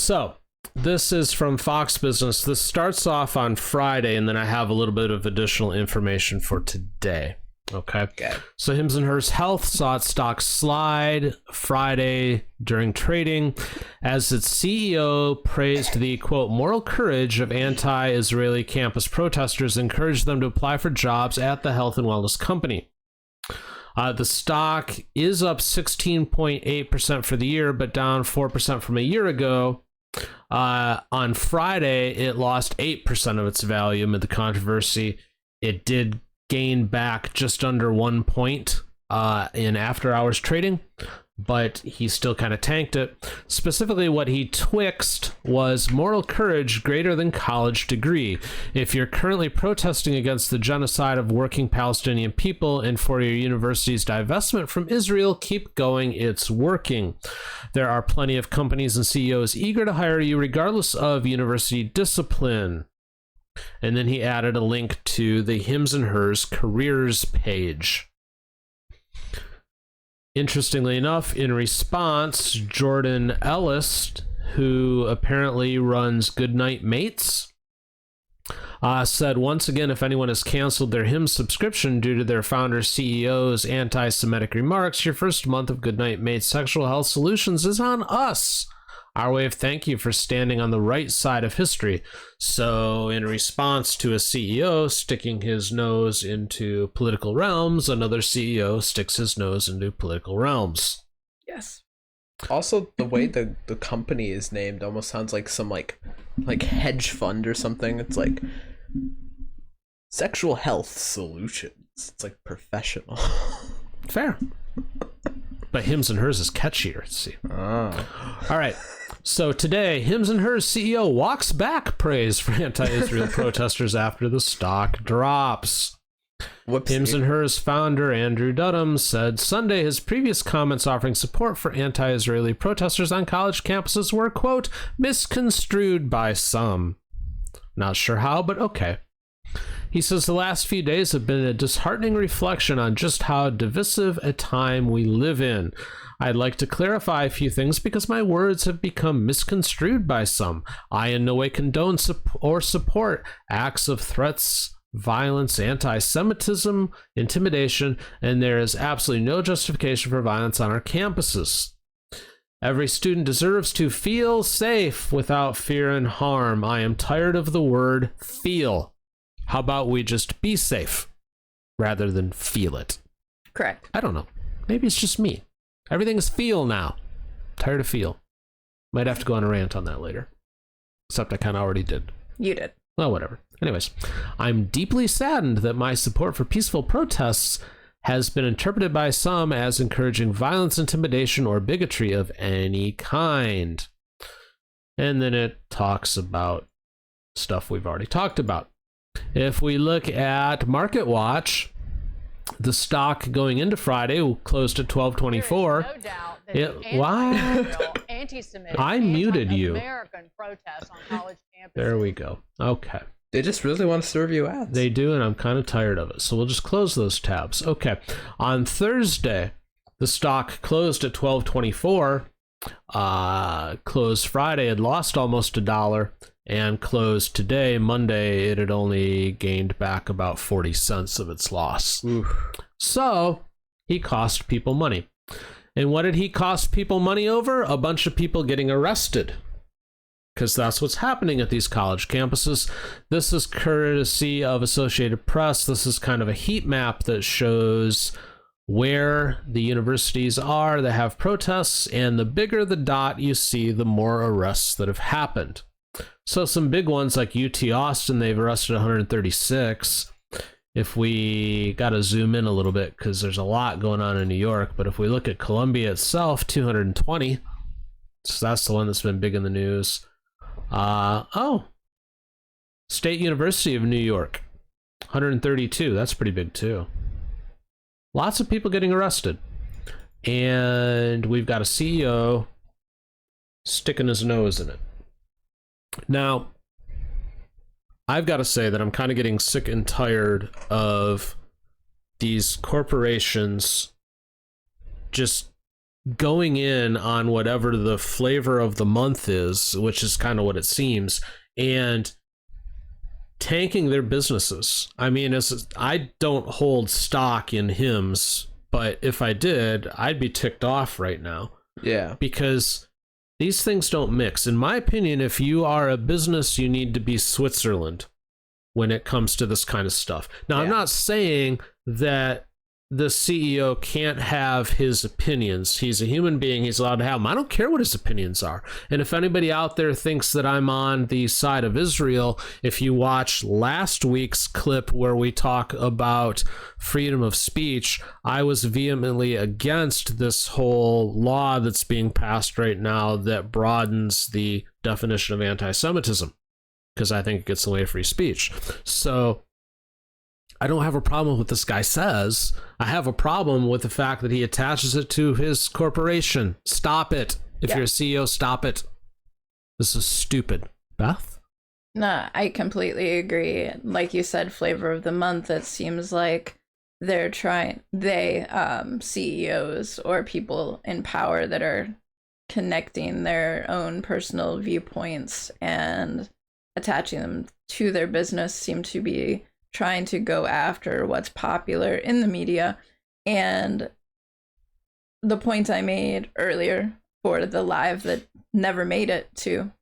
So this is from Fox Business. This starts off on Friday, and then I have a little bit of additional information for today. Okay. So Hims and Hers Health saw its stock slide Friday during trading as its CEO praised the, quote, moral courage of anti-Israeli campus protesters and encouraged them to apply for jobs at the health and wellness company. The stock is up 16.8% for the year, but down 4% from a year ago. On Friday, it lost 8% of its value amid the controversy. It did gain back just under 1 point in after-hours trading, but he still kind of tanked it. Specifically, what he twixt was moral courage greater than college degree. If you're currently protesting against the genocide of working Palestinian people and for your university's divestment from Israel, keep going, it's working. There are plenty of companies and CEOs eager to hire you regardless of university discipline. And then he added a link to the Hims and Hers careers page. Interestingly enough, in response, Jordan Ellis, who apparently runs Goodnight Mates, said, once again, if anyone has canceled their Hims subscription due to their founder CEO's anti-Semitic remarks, your first month of Goodnight Mates Sexual Health Solutions is on us. Our way of thank you for standing on the right side of history. So in response to a CEO sticking his nose into political realms, another CEO sticks his nose into political realms. Yes. Also, the way the company is named almost sounds like some like hedge fund or something. It's like Sexual Health Solutions. It's like professional. Fair. But Hims and Hers is catchier. Let's see. Oh. All right. So today, Hims and Hers CEO walks back praise for anti-Israel protesters after the stock drops. Whoopsie. Hims and Hers founder Andrew Dudum said Sunday his previous comments offering support for anti-Israeli protesters on college campuses were, quote, misconstrued by some. Not sure how, but okay. He says the last few days have been a disheartening reflection on just how divisive a time we live in. I'd like to clarify a few things because my words have become misconstrued by some. I in no way condone or support acts of threats, violence, anti-Semitism, intimidation, and there is absolutely no justification for violence on our campuses. Every student deserves to feel safe without fear and harm. I am tired of the word feel. How about we just be safe rather than feel it? Correct. I don't know. Maybe it's just me. Everything is feel now. Tired of feel. Might have to go on a rant on that later. Except I kind of already did. You did. Well, whatever. Anyways, I'm deeply saddened that my support for peaceful protests has been interpreted by some as encouraging violence, intimidation, or bigotry of any kind. And then it talks about stuff we've already talked about. If we look at Market Watch, the stock going into Friday closed at 1224. No doubt that anti-Semitic, I muted you. American protests on college campuses. There we go. Okay. They just really want to serve you ads. They do, and I'm kind of tired of it. So we'll just close those tabs. Okay. On Thursday, the stock closed at 1224. Closed Friday, it lost almost $1. And closed today, Monday, it had only gained back about 40 cents of its loss. Oof. So he cost people money. And what did he cost people money over? A bunch of people getting arrested. Because that's what's happening at these college campuses. This is courtesy of Associated Press. This is kind of a heat map that shows where the universities are that have protests. And the bigger the dot you see, the more arrests that have happened. So some big ones like UT Austin, they've arrested 136. If we got to zoom in a little bit because there's a lot going on in New York, but if we look at Columbia itself, 220. So that's the one that's been big in the news. State University of New York, 132. That's pretty big too. Lots of people getting arrested. And we've got a CEO sticking his nose in it. Now, I've got to say that I'm kind of getting sick and tired of these corporations just going in on whatever the flavor of the month is, which is kind of what it seems, and tanking their businesses. I mean, I don't hold stock in Hims, but if I did, I'd be ticked off right now. Yeah. Because these things don't mix. In my opinion, if you are a business, you need to be Switzerland when it comes to this kind of stuff. Now, I'm not saying that the CEO can't have his opinions. He's a human being. He's allowed to have them. I don't care what his opinions are. And if anybody out there thinks that I'm on the side of Israel, if you watch last week's clip where we talk about freedom of speech, I was vehemently against this whole law that's being passed right now that broadens the definition of anti-Semitism, because I think it gets away free speech. So I don't have a problem with what this guy says. I have a problem with the fact that he attaches it to his corporation. Stop it. If you're a CEO, stop it. This is stupid. Beth? No, I completely agree. Like you said, flavor of the month, it seems like CEOs or people in power that are connecting their own personal viewpoints and attaching them to their business seem to be trying to go after what's popular in the media. And the point I made earlier for the live that never made it to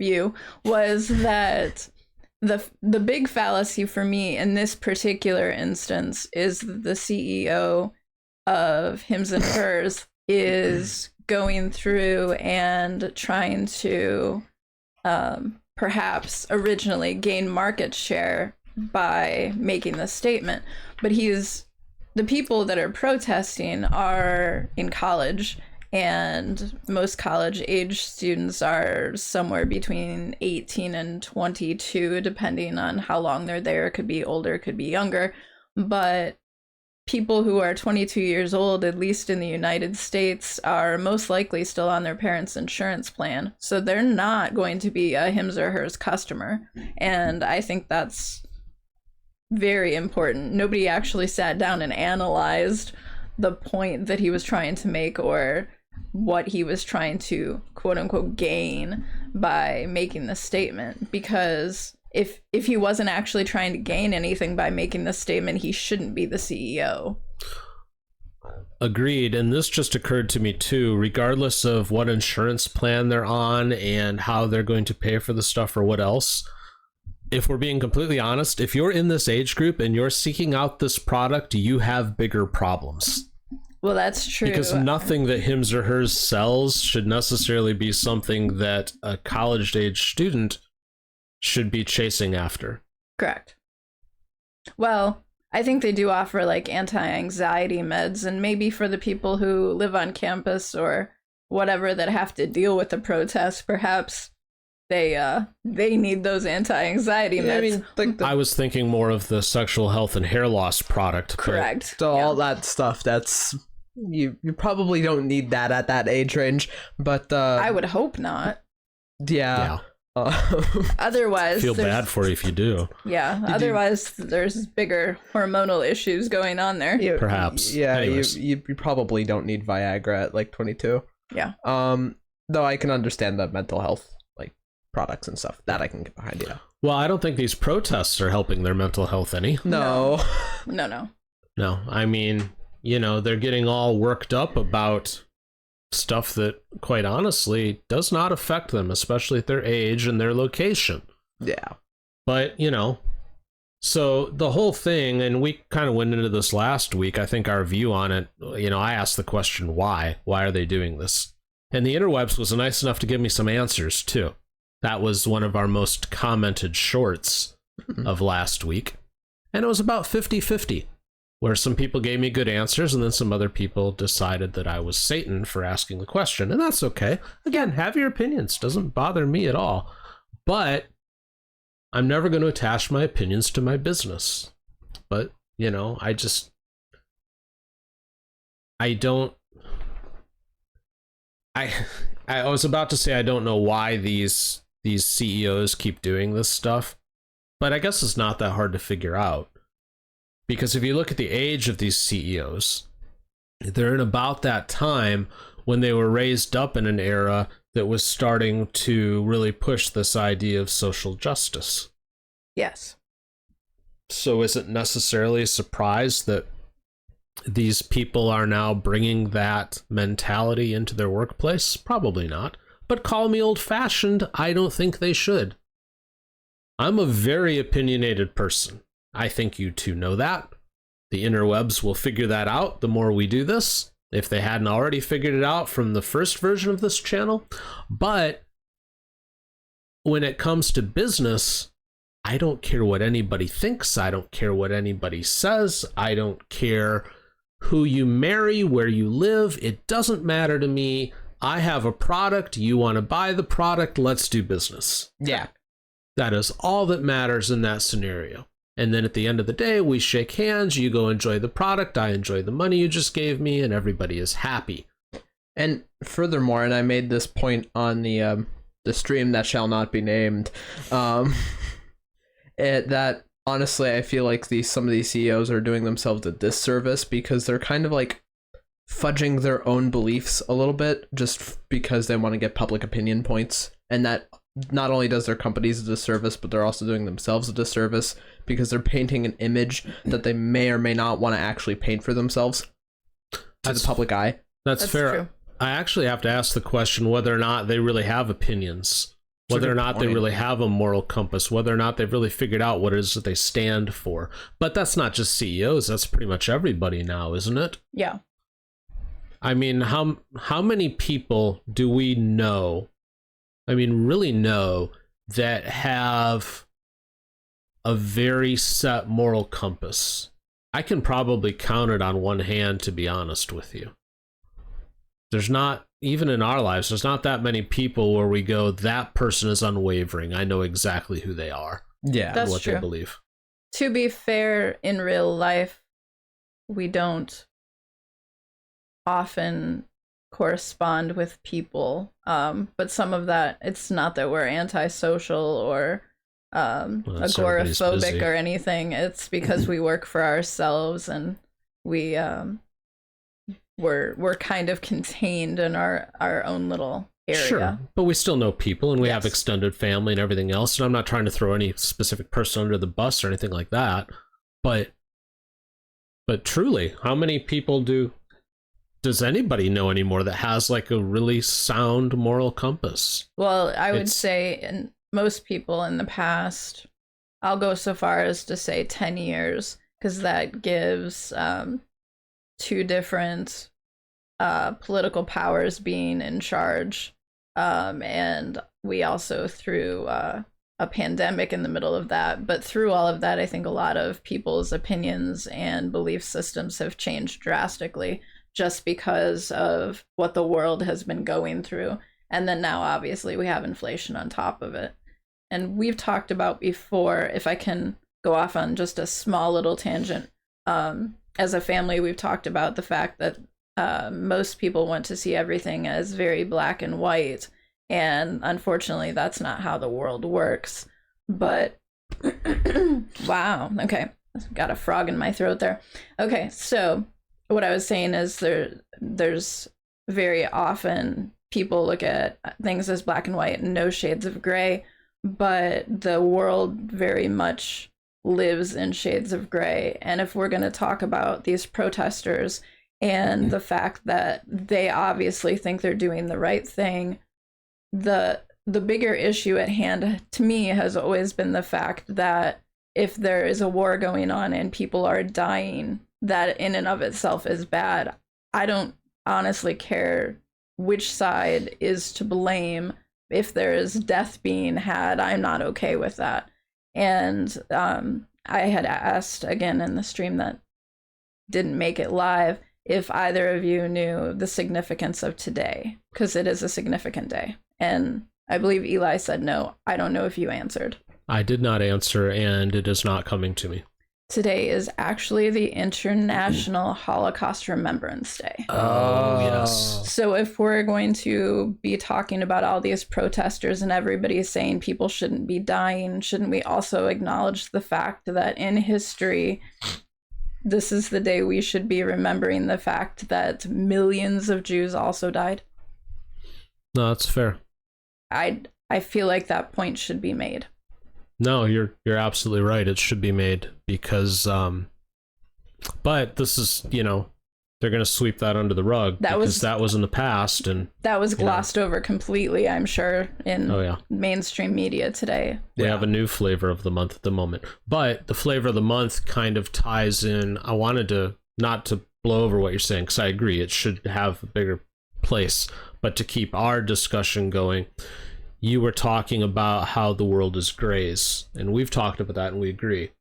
view was that the big fallacy for me in this particular instance is the CEO of Hims and Hers is going through and trying to perhaps originally gain market share by making this statement. But the people that are protesting are in college, and most college age students are somewhere between 18 and 22, depending on how long they're there. Could be older, could be younger. But people who are 22 years old, at least in the United States, are most likely still on their parents' insurance plan. So they're not going to be a Hims or Hers customer. And I think that's very important. Nobody actually sat down and analyzed the point that he was trying to make or what he was trying to quote unquote gain by making this statement. Because if he wasn't actually trying to gain anything by making this statement, he shouldn't be the CEO. Agreed. And this just occurred to me too, regardless of what insurance plan they're on and how they're going to pay for the stuff or what else. If we're being completely honest, if you're in this age group and you're seeking out this product, you have bigger problems. Well, that's true. Because nothing that Hims or Hers sells should necessarily be something that a college-age student should be chasing after. Correct. Well, I think they do offer like anti-anxiety meds, and maybe for the people who live on campus or whatever that have to deal with the protests, perhaps they need those anti-anxiety meds. I mean, like I was thinking more of the sexual health and hair loss product. Correct. So all that stuff, that's you probably don't need that at that age range, but I would hope not. Yeah. Otherwise, Feel bad for you if you do. Yeah. Otherwise, there's bigger hormonal issues going on there. Perhaps. Yeah. You probably don't need Viagra at like 22. Yeah. Though I can understand the mental health like products and stuff that I can get behind. Yeah. Well, I don't think these protests are helping their mental health any. No. No. I mean, they're getting all worked up about stuff that, quite honestly, does not affect them, especially at their age and their location. Yeah. But, so the whole thing, and we kind of went into this last week, I think our view on it, I asked the question, why? Why are they doing this? And the interwebs was nice enough to give me some answers, too. That was one of our most commented shorts of last week. And it was about 50-50. Where some people gave me good answers, and then some other people decided that I was Satan for asking the question. And that's okay. Again, have your opinions. Doesn't bother me at all. But I'm never going to attach my opinions to my business. But, I was about to say I don't know why these CEOs keep doing this stuff. But I guess it's not that hard to figure out. Because if you look at the age of these CEOs, they're in about that time when they were raised up in an era that was starting to really push this idea of social justice. Yes. So is it necessarily a surprise that these people are now bringing that mentality into their workplace? Probably not. But call me old-fashioned, I don't think they should. I'm a very opinionated person. I think you two know that. The interwebs will figure that out the more we do this, if they hadn't already figured it out from the first version of this channel. But when it comes to business, I don't care what anybody thinks. I don't care what anybody says. I don't care who you marry, where you live. It doesn't matter to me. I have a product. You want to buy the product. Let's do business. Yeah. That is all that matters in that scenario. And then at the end of the day, we shake hands. You go enjoy the product. I enjoy the money you just gave me, and everybody is happy. And furthermore, and I made this point on the stream that shall not be named, that honestly, I feel like some of these CEOs are doing themselves a disservice because they're kind of like fudging their own beliefs a little bit just because they want to get public opinion points. And that not only does their companies a disservice, but they're also doing themselves a disservice because they're painting an image that they may or may not want to actually paint for themselves to the public eye. That's fair. True. I actually have to ask the question whether or not they really have opinions, whether or not they really have a moral compass, whether or not they've really figured out what it is that they stand for. But that's not just CEOs. That's pretty much everybody now, isn't it? Yeah. I mean, how many people do we know, really know, that have a very set moral compass? I can probably count it on one hand, to be honest with you. There's not, even in our lives, there's not that many people where we go, that person is unwavering. I know exactly who they are. Yeah, That's what true. they believe. To be fair, in real life, we don't often correspond with people. But some of that, it's not that we're antisocial or agoraphobic or anything. It's because we work for ourselves and we're kind of contained in our own little area. Sure, but we still know people, and we have Yes. extended family and everything else. And I'm not trying to throw any specific person under the bus or anything like that. But truly, how many people does anybody know anymore that has like a really sound moral compass? Well, I would say in most people in the past, I'll go so far as to say 10 years, because that gives two different political powers being in charge. And we also threw a pandemic in the middle of that. But through all of that, I think a lot of people's opinions and belief systems have changed drastically just because of what the world has been going through. And then now, obviously, we have inflation on top of it. And we've talked about before, if I can go off on just a small little tangent, as a family, we've talked about the fact that most people want to see everything as very black and white. And unfortunately, that's not how the world works. But, wow, okay, got a frog in my throat there. Okay, so what I was saying is there's very often people look at things as black and white and no shades of gray, but the world very much lives in shades of gray. And if we're going to talk about these protesters and the fact that they obviously think they're doing the right thing, the bigger issue at hand to me has always been the fact that if there is a war going on and people are dying, that in and of itself is bad. I don't honestly care which side is to blame. If there is death being had, I'm not okay with that. And I had asked again in the stream that didn't make it live if either of you knew the significance of today, because it is a significant day. And I believe Eli said no. I don't know if you answered. I did not answer, and it is not coming to me. Today is actually the International Holocaust Remembrance Day. Oh, yes. So if we're going to be talking about all these protesters and everybody saying people shouldn't be dying, shouldn't we also acknowledge the fact that in history, this is the day we should be remembering the fact that millions of Jews also died. No, that's fair. I feel like that point should be made. No, you're absolutely right. It should be made because, but this is, you know, they're going to sweep that under the rug that was in the past, and that was glossed over completely, I'm sure, in mainstream media today. We have a new flavor of the month at the moment, but the flavor of the month kind of ties in. I wanted to not to blow over what you're saying, because I agree it should have a bigger place, but to keep our discussion going, you were talking about how the world is grays, and we've talked about that and we agree.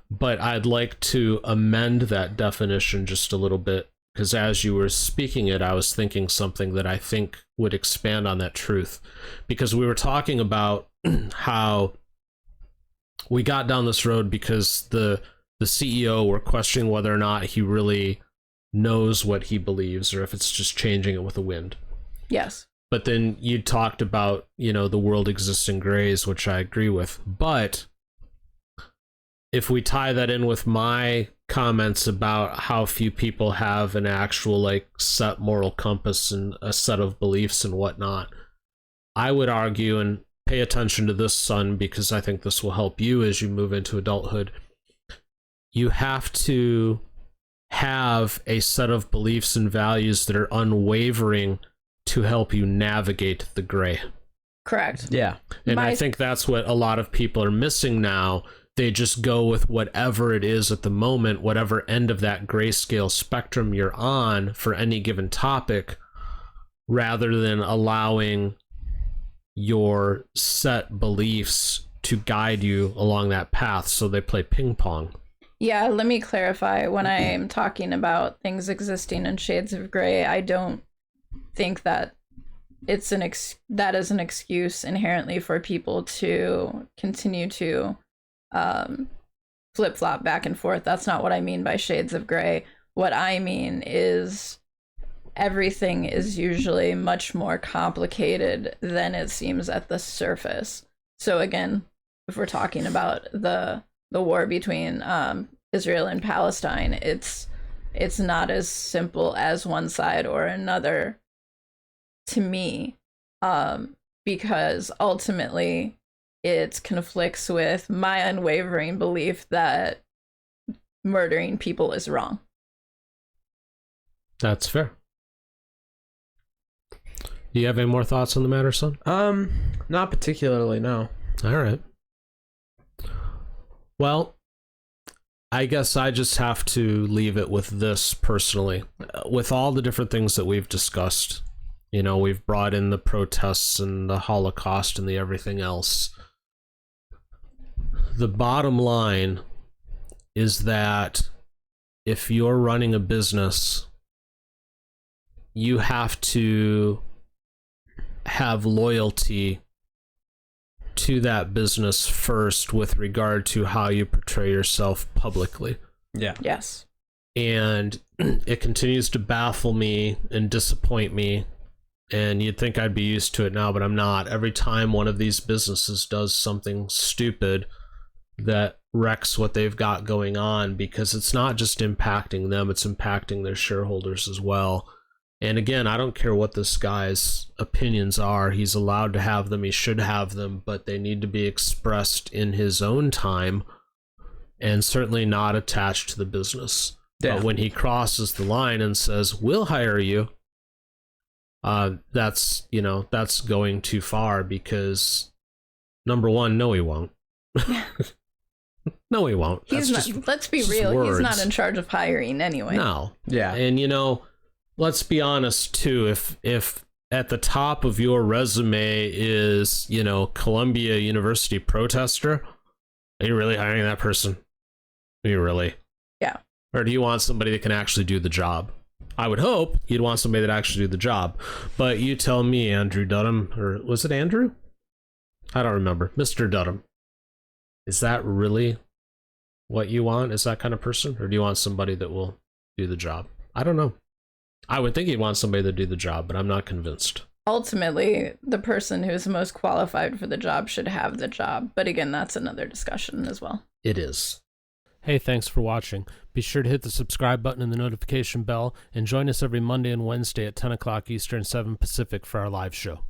But I'd like to amend that definition just a little bit, because as you were speaking it, I was thinking something that I think would expand on that truth. Because we were talking about how we got down this road because the CEO were questioning whether or not he really knows what he believes, or if it's just changing it with the wind. Yes. But then you talked about, you know, the world exists in grays, which I agree with. But if we tie that in with my comments about how few people have an actual like set moral compass and a set of beliefs and whatnot, I would argue, and pay attention to this, son, because I think this will help you as you move into adulthood. You have to have a set of beliefs and values that are unwavering to help you navigate the gray. Correct. Yeah. And I think that's what a lot of people are missing now. They just go with whatever it is at the moment, whatever end of that grayscale spectrum you're on for any given topic, rather than allowing your set beliefs to guide you along that path. So they play ping pong. Yeah, let me clarify. When I am talking about things existing in shades of gray, I don't think that it's that is an excuse inherently for people to continue to flip-flop back and forth. That's not what I mean by shades of gray. What I mean is everything is usually much more complicated than it seems at the surface. So again, if we're talking about the war between Israel and Palestine, it's not as simple as one side or another to me, because ultimately it conflicts with my unwavering belief that murdering people is wrong. That's fair. Do you have any more thoughts on the matter, son? Not particularly, no. All right. Well, I guess I just have to leave it with this personally. With all the different things that we've discussed, you know, we've brought in the protests and the Holocaust and the everything else. The bottom line is that if you're running a business, you have to have loyalty to that business first with regard to how you portray yourself publicly. Yeah. Yes. And it continues to baffle me and disappoint me. And you'd think I'd be used to it now, but I'm not. Every time one of these businesses does something stupid that wrecks what they've got going on, because it's not just impacting them, it's impacting their shareholders as well. And again, I don't care what this guy's opinions are. He's allowed to have them. He should have them, but they need to be expressed in his own time and certainly not attached to the business. Yeah. But when he crosses the line and says, we'll hire you, that's going too far, because number one, no, he won't. No, he won't. Let's be real. words. He's not in charge of hiring anyway. No. Yeah. And let's be honest too. If at the top of your resume is, Columbia University protester, are you really hiring that person? Are you really? Yeah. Or do you want somebody that can actually do the job? I would hope you'd want somebody that actually do the job. But you tell me, Andrew Dudum, or was it Andrew? I don't remember. Mr. Dudum. Is that really what you want? Is that kind of person? Or do you want somebody that will do the job? I don't know. I would think you'd want somebody to do the job, but I'm not convinced. Ultimately, the person who's most qualified for the job should have the job. But again, that's another discussion as well. It is. Hey, thanks for watching. Be sure to hit the subscribe button and the notification bell, and join us every Monday and Wednesday at 10 o'clock Eastern, 7 Pacific for our live show.